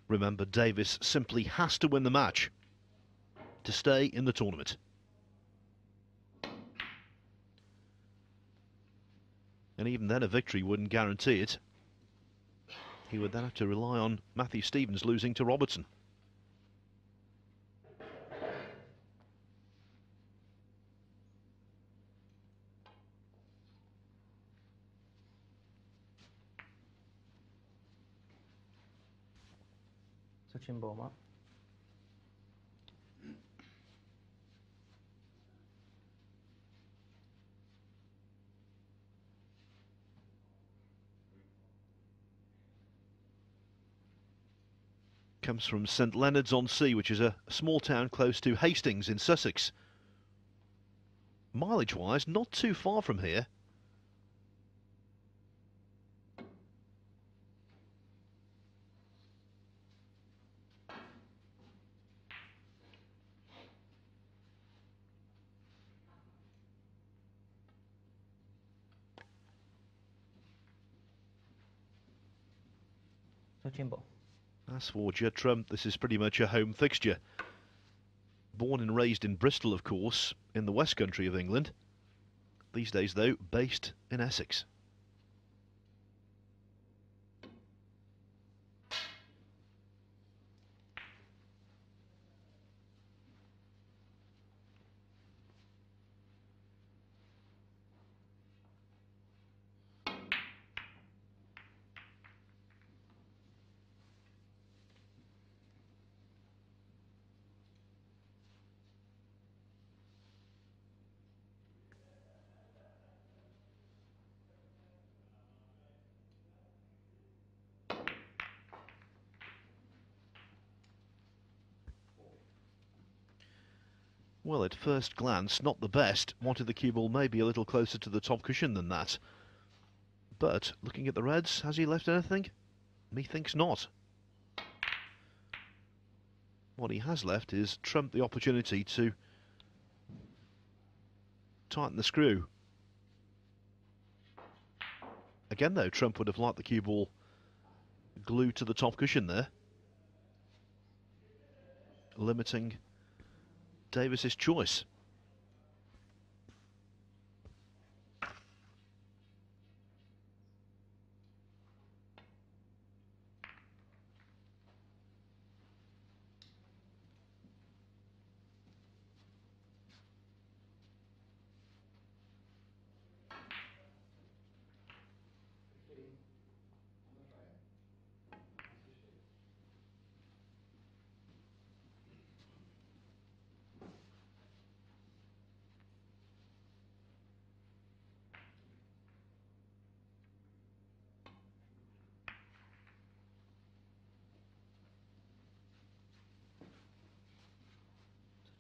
Remember, Davis simply has to win the match to stay in the tournament. And even then, a victory wouldn't guarantee it. He would then have to rely on Matthew Stevens losing to Robertson. Touching ball, Matt. Comes from St Leonards-on-Sea, which is a small town close to Hastings in Sussex. Mileage-wise, not too far from here. Touching ball. As for Judd, this is pretty much a home fixture. Born and raised in Bristol, of course, in the West Country of England. These days, though, based in Essex. Well, at first glance, not the best. Wanted the cue ball maybe a little closer to the top cushion than that. But, looking at the Reds, has he left anything? Methinks not. What he has left is Trump the opportunity to tighten the screw. Again, though, Trump would have liked the cue ball glued to the top cushion there, limiting Davis's choice.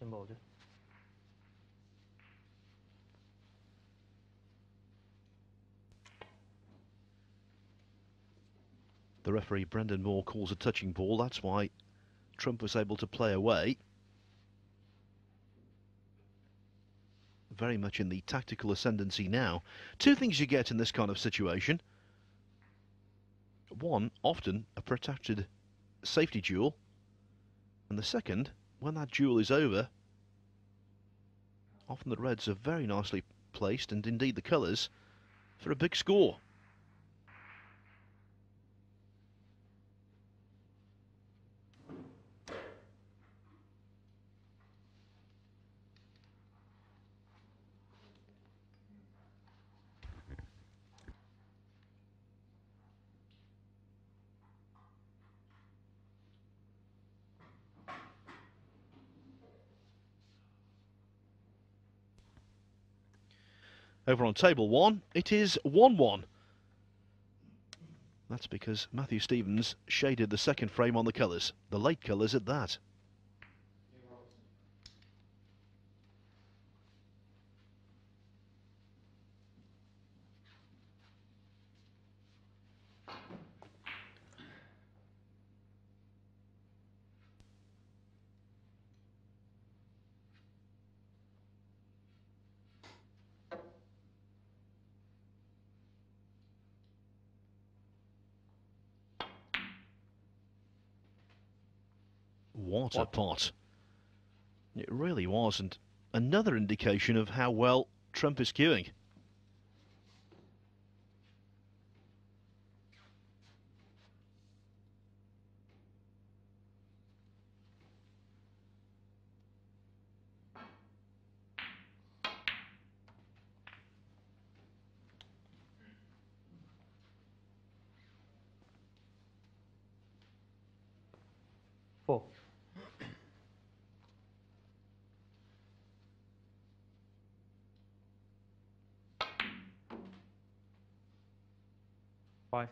Touching ball, Judd. The referee, Brendan Moore, calls a touching ball. That's why Trump was able to play away. Very much in the tactical ascendancy now. Two things you get in this kind of situation. One, often a protracted safety duel. And the second, when that duel is over, often the Reds are very nicely placed, and indeed the colours, for a big score. Over on table one, it is 1-1. That's because Matthew Stevens shaded the second frame on the colours, the late colours at that. What a What? pot. It really was, and another indication of how well Trump is cueing. Four. Five.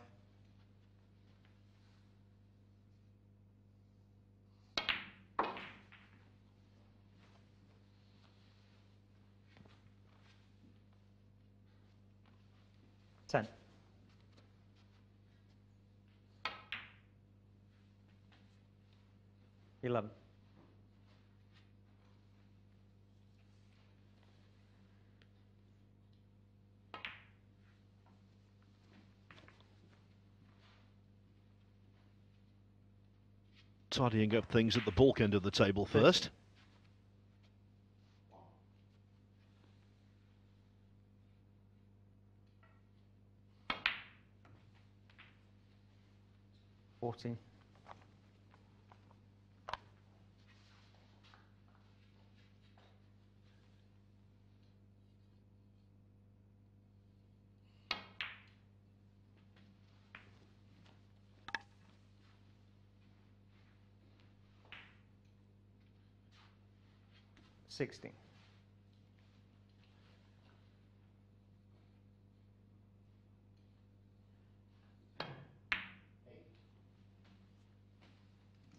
Ten. 11. Tidying up things at the balk end of the table first. 14. 16.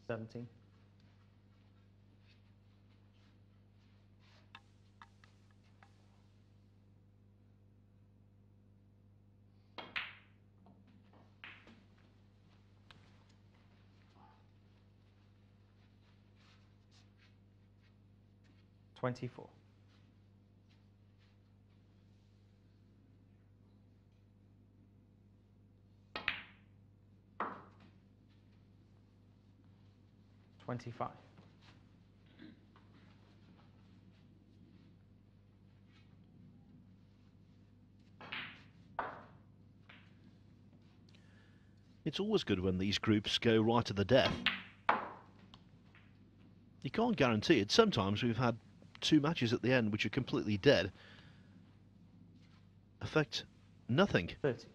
17. 24. 25. 'It's always good when these groups go right to the death. You can't guarantee it. Sometimes we've had two matches at the end which are completely dead. Affect nothing. 30.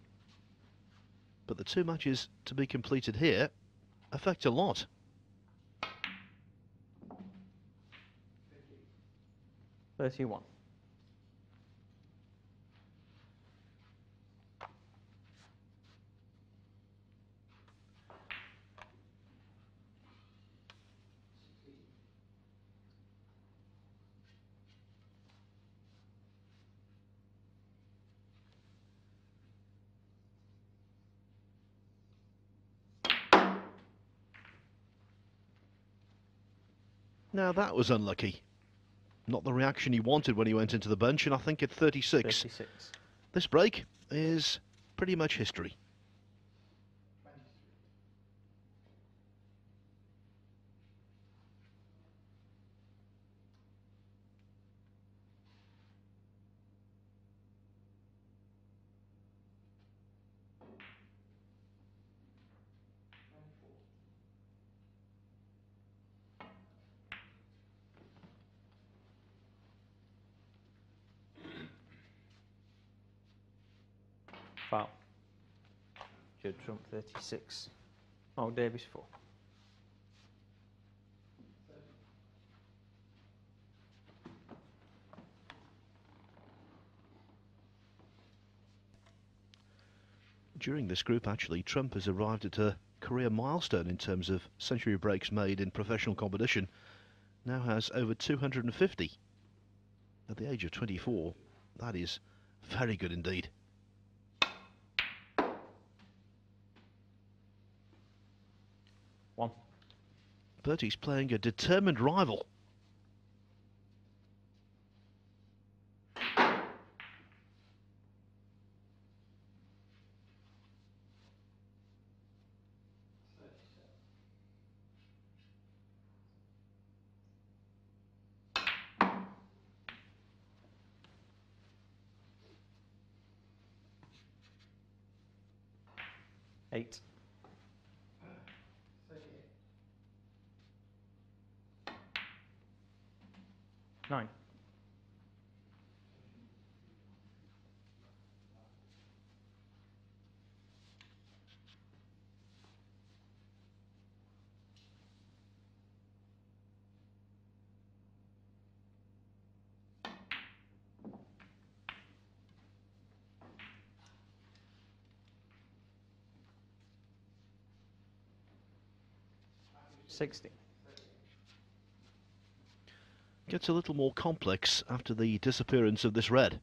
But the two matches to be completed here affect a lot. 31. Now that was unlucky. Not the reaction he wanted when he went into the bench, and I think at 36, 36. this break is pretty much history. Foul. Judd Trump 36. Oh, Davis 4. During this group, actually, Trump has arrived at a career milestone in terms of century breaks made in professional competition. Now has over 250. At the age of 24, that is very good indeed. One. But he's playing a determined rival. 8. 9. 60. Gets a little more complex after the disappearance of this red.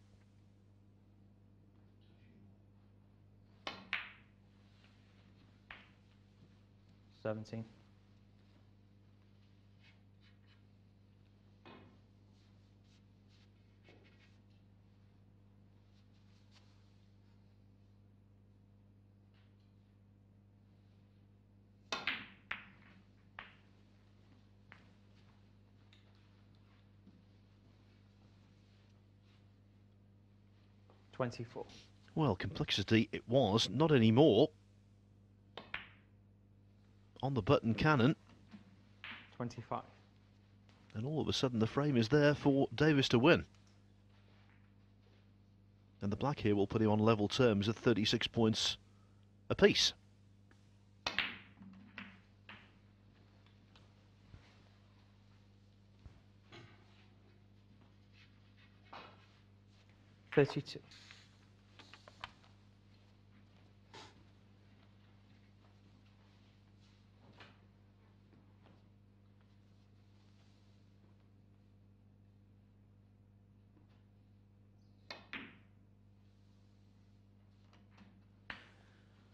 $17. 24. Well, complexity it was, not anymore. On the button cannon. 25. And all of a sudden the frame is there for Davis to win. And the black here will put him on level terms at 36 points apiece. $32.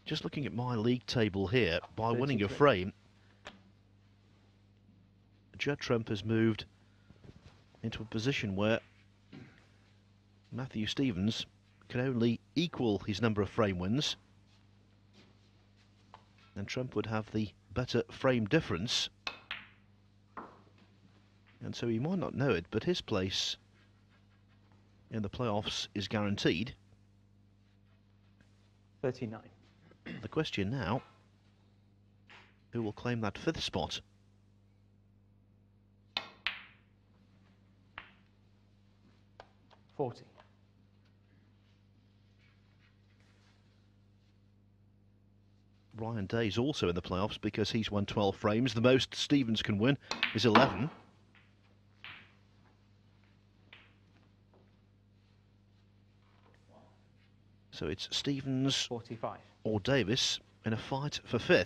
Just looking at my league table here, by winning a 33. frame, Judd Trump has moved into a position where Matthew Stevens can only equal his number of frame wins, and Trump would have the better frame difference, and so he might not know it, but his place in the playoffs is guaranteed. 39. The question now, who will claim that 5th spot? $40. Ryan Day's also in the playoffs because he's won 12 frames. The most Stevens can win is 11. So it's Stevens 45. or Davis in a fight for 5th.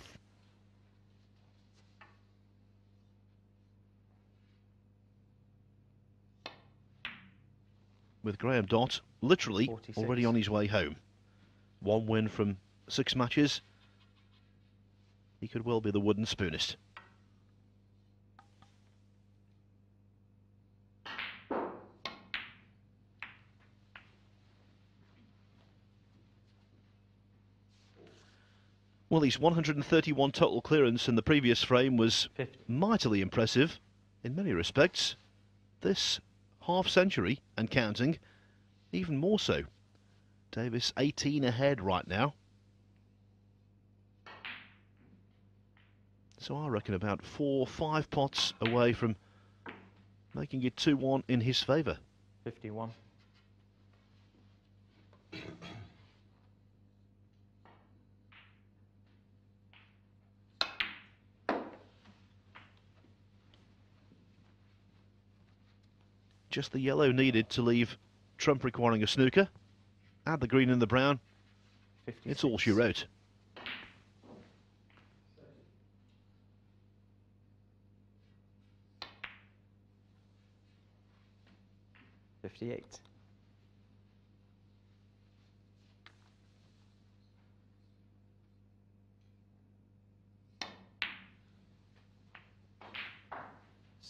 With Graham Dott literally 46. already on his way home. 1 win from 6 matches. He could well be the wooden spoonist. Well, his 131 total clearance in the previous frame was 50. mightily impressive in many respects. This half-century and counting, even more so. Davis 18 ahead right now. So I reckon about 4 or 5 pots away from making it 2-1 in his favour. 51. Just the yellow needed to leave Trump requiring a snooker. Add the green and the brown. 56. It's all she wrote. $58.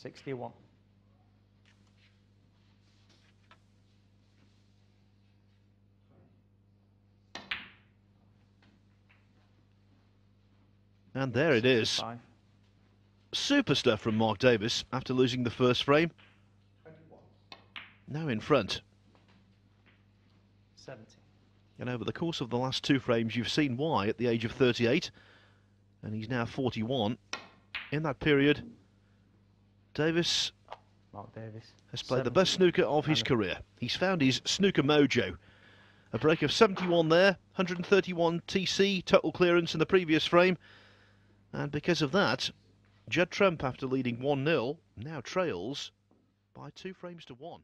$61. And there it is. 65. Super stuff from Mark Davis after losing the first frame. Now in front. 70. And over the course of the last 2 frames, you've seen why at the age of 38, and he's now 41. In that period, Mark Davis has played the best snooker of his career. He's found his snooker mojo. A break of 71 there, 131 TC, total clearance in the previous frame. And because of that, Judd Trump, after leading 1-0, now trails by 2 frames to 1.